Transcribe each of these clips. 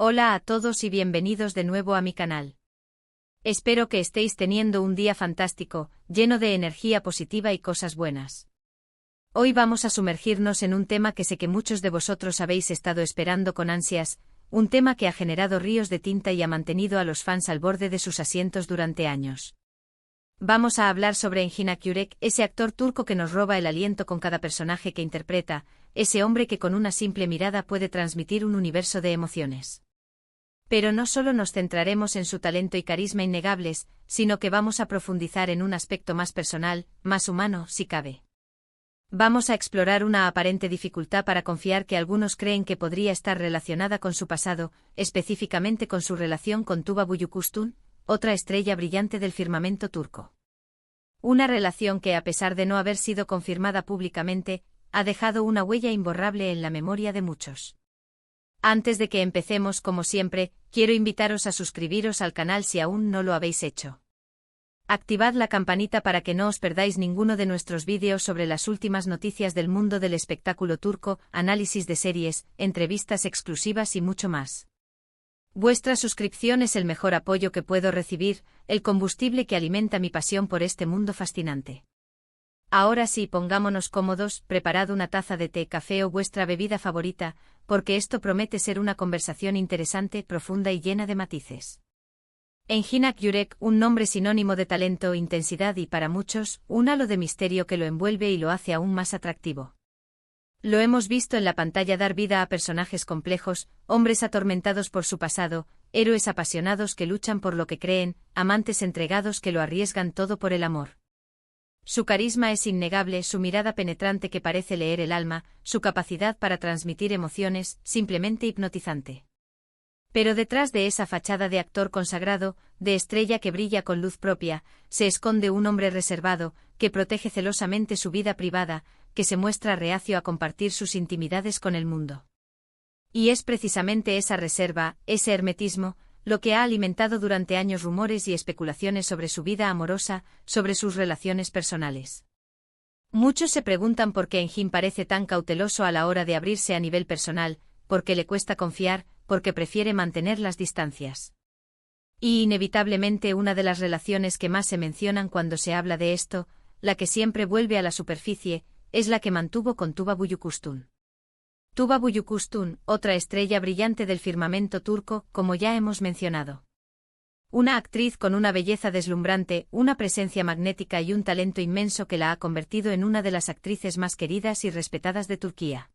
Hola a todos y bienvenidos de nuevo a mi canal. Espero que estéis teniendo un día fantástico, lleno de energía positiva y cosas buenas. Hoy vamos a sumergirnos en un tema que sé que muchos de vosotros habéis estado esperando con ansias, un tema que ha generado ríos de tinta y ha mantenido a los fans al borde de sus asientos durante años. Vamos a hablar sobre Engin Akyürek, ese actor turco que nos roba el aliento con cada personaje que interpreta, ese hombre que con una simple mirada puede transmitir un universo de emociones. Pero no solo nos centraremos en su talento y carisma innegables, sino que vamos a profundizar en un aspecto más personal, más humano, si cabe. Vamos a explorar una aparente dificultad para confiar que algunos creen que podría estar relacionada con su pasado, específicamente con su relación con Tuba Büyüküstün, otra estrella brillante del firmamento turco. Una relación que, a pesar de no haber sido confirmada públicamente, ha dejado una huella imborrable en la memoria de muchos. Antes de que empecemos, como siempre, quiero invitaros a suscribiros al canal si aún no lo habéis hecho. Activad la campanita para que no os perdáis ninguno de nuestros vídeos sobre las últimas noticias del mundo del espectáculo turco, análisis de series, entrevistas exclusivas y mucho más. Vuestra suscripción es el mejor apoyo que puedo recibir, el combustible que alimenta mi pasión por este mundo fascinante. Ahora sí, pongámonos cómodos, preparad una taza de té, café o vuestra bebida favorita, porque esto promete ser una conversación interesante, profunda y llena de matices. Engin Akyürek, un nombre sinónimo de talento, intensidad y, para muchos, un halo de misterio que lo envuelve y lo hace aún más atractivo. Lo hemos visto en la pantalla dar vida a personajes complejos, hombres atormentados por su pasado, héroes apasionados que luchan por lo que creen, amantes entregados que lo arriesgan todo por el amor. Su carisma es innegable, su mirada penetrante que parece leer el alma, su capacidad para transmitir emociones, simplemente hipnotizante. Pero detrás de esa fachada de actor consagrado, de estrella que brilla con luz propia, se esconde un hombre reservado, que protege celosamente su vida privada, que se muestra reacio a compartir sus intimidades con el mundo. Y es precisamente esa reserva, ese hermetismo, lo que ha alimentado durante años rumores y especulaciones sobre su vida amorosa, sobre sus relaciones personales. Muchos se preguntan por qué Engin parece tan cauteloso a la hora de abrirse a nivel personal, por qué le cuesta confiar, porque prefiere mantener las distancias. Y inevitablemente una de las relaciones que más se mencionan cuando se habla de esto, la que siempre vuelve a la superficie, es la que mantuvo con Tuba Büyüküstün. Tuba Büyüküstün, otra estrella brillante del firmamento turco, como ya hemos mencionado. Una actriz con una belleza deslumbrante, una presencia magnética y un talento inmenso que la ha convertido en una de las actrices más queridas y respetadas de Turquía.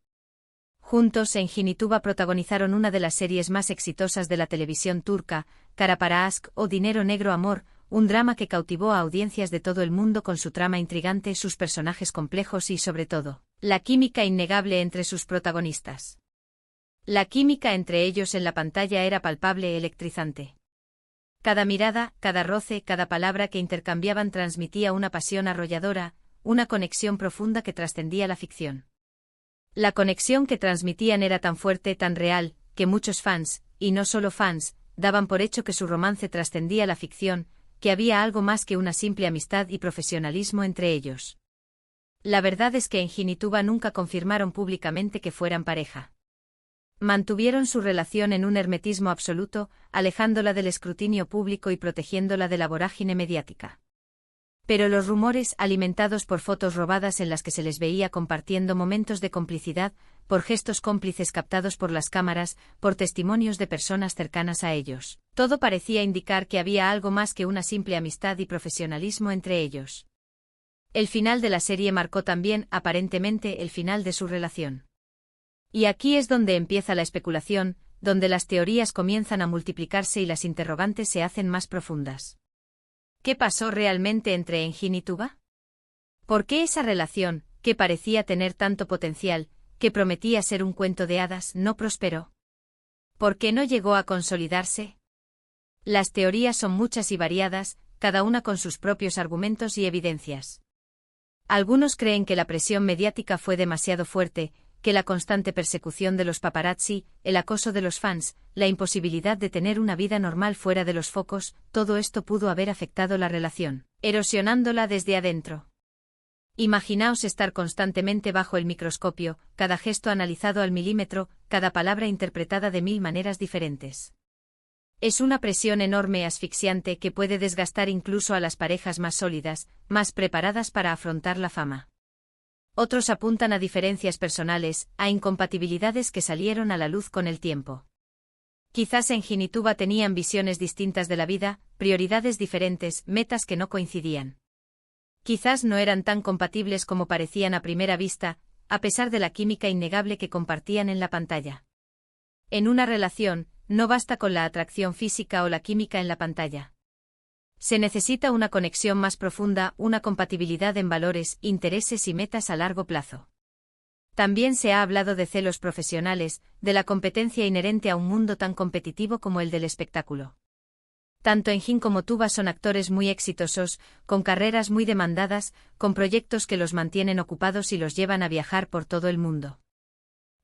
Juntos, Engin y Tuba protagonizaron una de las series más exitosas de la televisión turca, Kara Para Aşk o Dinero Negro Amor, un drama que cautivó a audiencias de todo el mundo con su trama intrigante, sus personajes complejos y, sobre todo, la química innegable entre sus protagonistas. La química entre ellos en la pantalla era palpable e electrizante. Cada mirada, cada roce, cada palabra que intercambiaban transmitía una pasión arrolladora, una conexión profunda que trascendía la ficción. La conexión que transmitían era tan fuerte, tan real, que muchos fans, y no solo fans, daban por hecho que su romance trascendía la ficción, que había algo más que una simple amistad y profesionalismo entre ellos. La verdad es que Engin y Tuba nunca confirmaron públicamente que fueran pareja. Mantuvieron su relación en un hermetismo absoluto, alejándola del escrutinio público y protegiéndola de la vorágine mediática. Pero los rumores, alimentados por fotos robadas en las que se les veía compartiendo momentos de complicidad, por gestos cómplices captados por las cámaras, por testimonios de personas cercanas a ellos, todo parecía indicar que había algo más que una simple amistad y profesionalismo entre ellos. El final de la serie marcó también, aparentemente, el final de su relación. Y aquí es donde empieza la especulación, donde las teorías comienzan a multiplicarse y las interrogantes se hacen más profundas. ¿Qué pasó realmente entre Engin y Tuba? ¿Por qué esa relación, que parecía tener tanto potencial, que prometía ser un cuento de hadas, no prosperó? ¿Por qué no llegó a consolidarse? Las teorías son muchas y variadas, cada una con sus propios argumentos y evidencias. Algunos creen que la presión mediática fue demasiado fuerte, que la constante persecución de los paparazzi, el acoso de los fans, la imposibilidad de tener una vida normal fuera de los focos, todo esto pudo haber afectado la relación, erosionándola desde adentro. Imaginaos estar constantemente bajo el microscopio, cada gesto analizado al milímetro, cada palabra interpretada de 1000 maneras diferentes. Es una presión enorme y asfixiante que puede desgastar incluso a las parejas más sólidas, más preparadas para afrontar la fama. Otros apuntan a diferencias personales, a incompatibilidades que salieron a la luz con el tiempo. Quizás Engin y Tuba tenían visiones distintas de la vida, prioridades diferentes, metas que no coincidían. Quizás no eran tan compatibles como parecían a primera vista, a pesar de la química innegable que compartían en la pantalla. En una relación, no basta con la atracción física o la química en la pantalla. Se necesita una conexión más profunda, una compatibilidad en valores, intereses y metas a largo plazo. También se ha hablado de celos profesionales, de la competencia inherente a un mundo tan competitivo como el del espectáculo. Tanto Engin como Tuba son actores muy exitosos, con carreras muy demandadas, con proyectos que los mantienen ocupados y los llevan a viajar por todo el mundo.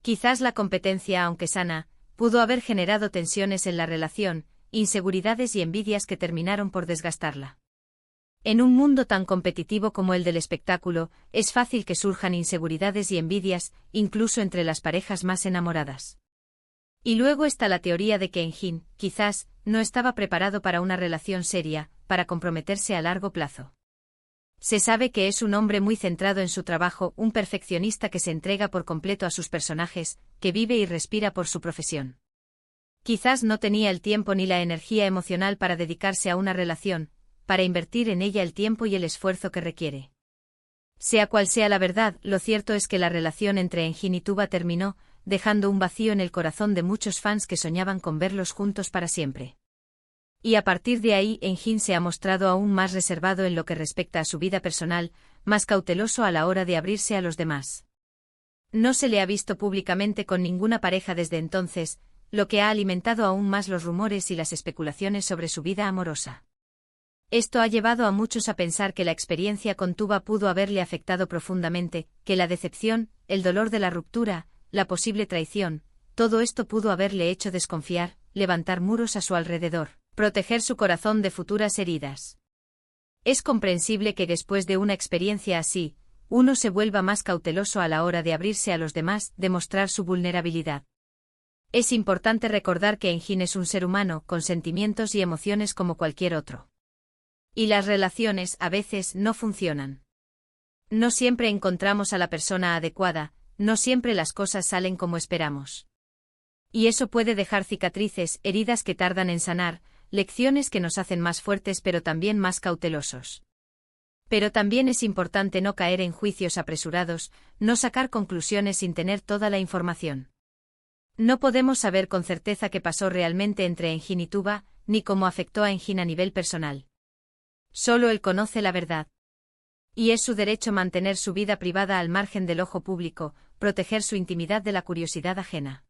Quizás la competencia, aunque sana, pudo haber generado tensiones en la relación, inseguridades y envidias que terminaron por desgastarla. En un mundo tan competitivo como el del espectáculo, es fácil que surjan inseguridades y envidias, incluso entre las parejas más enamoradas. Y luego está la teoría de que Engin, quizás, no estaba preparado para una relación seria, para comprometerse a largo plazo. Se sabe que es un hombre muy centrado en su trabajo, un perfeccionista que se entrega por completo a sus personajes, que vive y respira por su profesión. Quizás no tenía el tiempo ni la energía emocional para dedicarse a una relación, para invertir en ella el tiempo y el esfuerzo que requiere. Sea cual sea la verdad, lo cierto es que la relación entre Engin y Tuba terminó, dejando un vacío en el corazón de muchos fans que soñaban con verlos juntos para siempre. Y a partir de ahí Engin se ha mostrado aún más reservado en lo que respecta a su vida personal, más cauteloso a la hora de abrirse a los demás. No se le ha visto públicamente con ninguna pareja desde entonces, lo que ha alimentado aún más los rumores y las especulaciones sobre su vida amorosa. Esto ha llevado a muchos a pensar que la experiencia con Tuba pudo haberle afectado profundamente, que la decepción, el dolor de la ruptura, la posible traición, todo esto pudo haberle hecho desconfiar, levantar muros a su alrededor, proteger su corazón de futuras heridas. Es comprensible que después de una experiencia así, uno se vuelva más cauteloso a la hora de abrirse a los demás, de mostrar su vulnerabilidad. Es importante recordar que Engin es un ser humano, con sentimientos y emociones como cualquier otro. Y las relaciones, a veces, no funcionan. No siempre encontramos a la persona adecuada, no siempre las cosas salen como esperamos. Y eso puede dejar cicatrices, heridas que tardan en sanar, lecciones que nos hacen más fuertes pero también más cautelosos. Pero también es importante no caer en juicios apresurados, no sacar conclusiones sin tener toda la información. No podemos saber con certeza qué pasó realmente entre Engin y Tuba, ni cómo afectó a Engin a nivel personal. Solo él conoce la verdad. Y es su derecho mantener su vida privada al margen del ojo público, proteger su intimidad de la curiosidad ajena.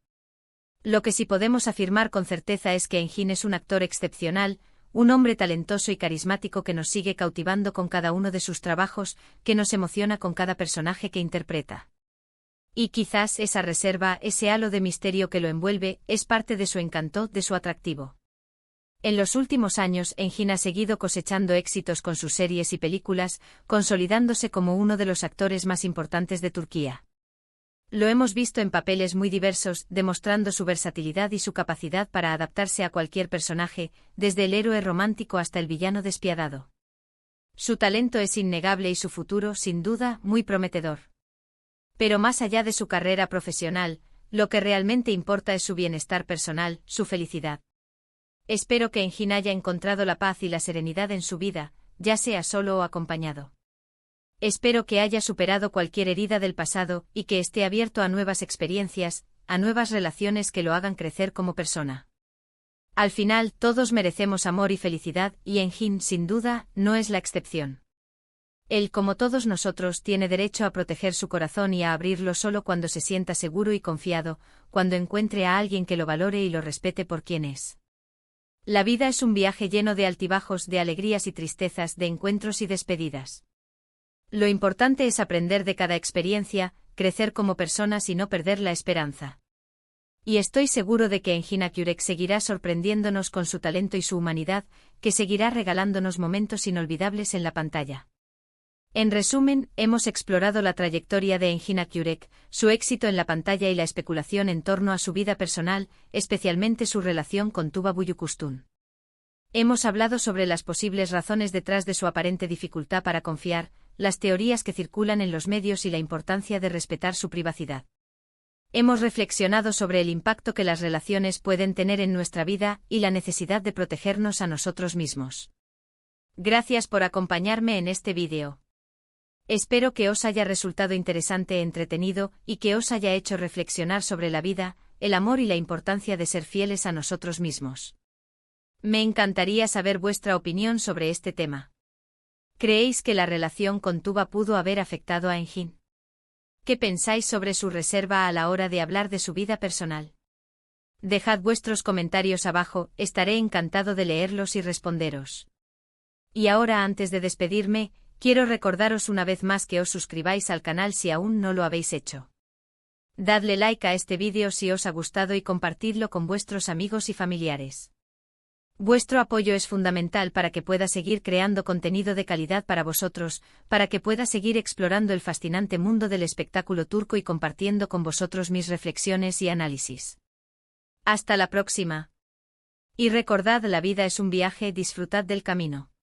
Lo que sí podemos afirmar con certeza es que Engin es un actor excepcional, un hombre talentoso y carismático que nos sigue cautivando con cada uno de sus trabajos, que nos emociona con cada personaje que interpreta. Y quizás esa reserva, ese halo de misterio que lo envuelve, es parte de su encanto, de su atractivo. En los últimos años, Engin ha seguido cosechando éxitos con sus series y películas, consolidándose como uno de los actores más importantes de Turquía. Lo hemos visto en papeles muy diversos, demostrando su versatilidad y su capacidad para adaptarse a cualquier personaje, desde el héroe romántico hasta el villano despiadado. Su talento es innegable y su futuro, sin duda, muy prometedor. Pero más allá de su carrera profesional, lo que realmente importa es su bienestar personal, su felicidad. Espero que Engin haya encontrado la paz y la serenidad en su vida, ya sea solo o acompañado. Espero que haya superado cualquier herida del pasado y que esté abierto a nuevas experiencias, a nuevas relaciones que lo hagan crecer como persona. Al final, todos merecemos amor y felicidad, y Engin, sin duda, no es la excepción. Él, como todos nosotros, tiene derecho a proteger su corazón y a abrirlo solo cuando se sienta seguro y confiado, cuando encuentre a alguien que lo valore y lo respete por quien es. La vida es un viaje lleno de altibajos, de alegrías y tristezas, de encuentros y despedidas. Lo importante es aprender de cada experiencia, crecer como personas y no perder la esperanza. Y estoy seguro de que Engin Akyurek seguirá sorprendiéndonos con su talento y su humanidad, que seguirá regalándonos momentos inolvidables en la pantalla. En resumen, hemos explorado la trayectoria de Engin Akyurek, su éxito en la pantalla y la especulación en torno a su vida personal, especialmente su relación con Tuba Büyüküstün. Hemos hablado sobre las posibles razones detrás de su aparente dificultad para confiar, las teorías que circulan en los medios y la importancia de respetar su privacidad. Hemos reflexionado sobre el impacto que las relaciones pueden tener en nuestra vida y la necesidad de protegernos a nosotros mismos. Gracias por acompañarme en este vídeo. Espero que os haya resultado interesante e entretenido y que os haya hecho reflexionar sobre la vida, el amor y la importancia de ser fieles a nosotros mismos. Me encantaría saber vuestra opinión sobre este tema. ¿Creéis que la relación con Tuba pudo haber afectado a Engin? ¿Qué pensáis sobre su reserva a la hora de hablar de su vida personal? Dejad vuestros comentarios abajo, estaré encantado de leerlos y responderos. Y ahora, antes de despedirme, quiero recordaros una vez más que os suscribáis al canal si aún no lo habéis hecho. Dadle like a este vídeo si os ha gustado y compartidlo con vuestros amigos y familiares. Vuestro apoyo es fundamental para que pueda seguir creando contenido de calidad para vosotros, para que pueda seguir explorando el fascinante mundo del espectáculo turco y compartiendo con vosotros mis reflexiones y análisis. Hasta la próxima. Y recordad, la vida es un viaje, disfrutad del camino.